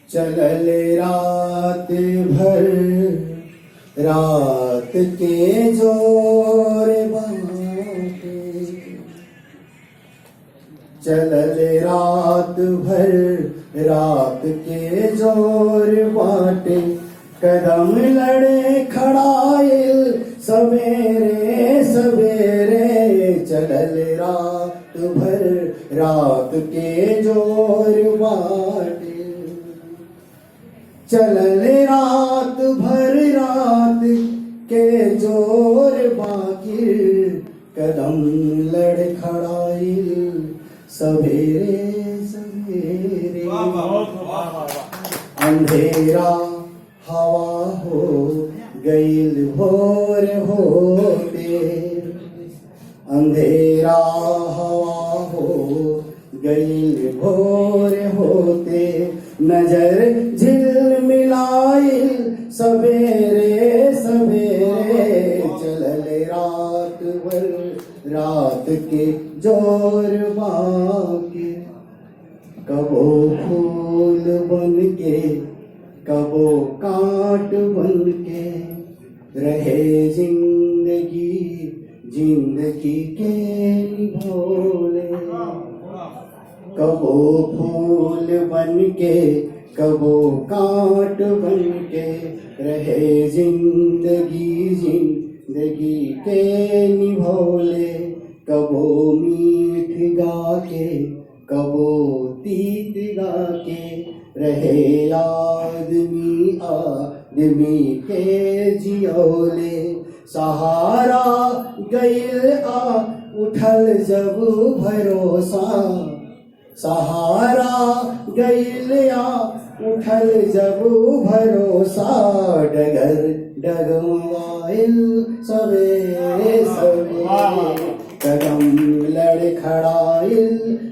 चलल रात भर रात के जोर बाटे, चलल रात भर रात के जोर बाटे, कदम लड़े खड़ाइल सवेरे सवेरे, चलल रात भर रात के जोर बाटे, चलल रात भर रात के जोर बाकी, कदम लड़ खड़ाइल सवेरे सवेरे, अंधेरा हवा हो गईल भोर होते, अंधेरा हवा हो गईल भोर होते, नजर झिलमिलाइल सवेरे सवेरे, चलल रात भर रात के जोर बाकी, कबो फूल बन के कबो कांट बन के, रहे जिंदगी जिंदगी के निभोले, कबो फूल बन के कबो कांट बन के, रहे जिंदगी जिंदगी के निभोले, कबो मीठ गा के कबो तीत गा के, रहे आदमी आदमी के जियोले, सहारा गईल आ उठल जब भरोसा, सहारा गईल आ उठल जब भरोसा, डगर डगमगाइल सवेरे सवेरे, कदम लड़ खड़ाइल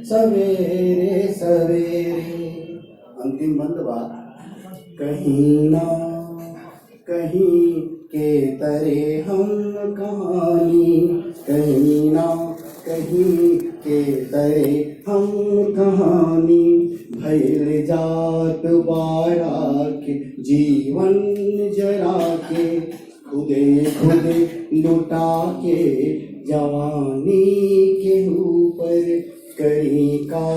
सवेरे सवेरे। अंतिम बंद बात, कहीं ना कहीं के तरे हम कहानी, कहीं ना कहीं के तरे हम कहानी, भइल जात बारा के जीवन जरा के, खुदे खुदे लुटा के जवानी के ऊपर, करी का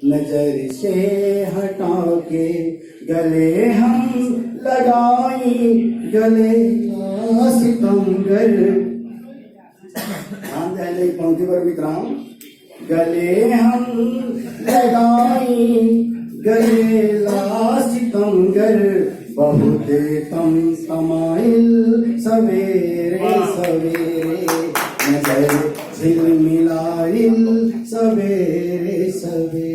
नजर से हटा के, गले हम लगाई गले सितमगर, पंक्ति पर वित्राम, गले हम लगाई गले सितमगर, बहुत तम समाइल सवेरे सवेरे, नजर झिलमिलाइल सवेरे सवेरे।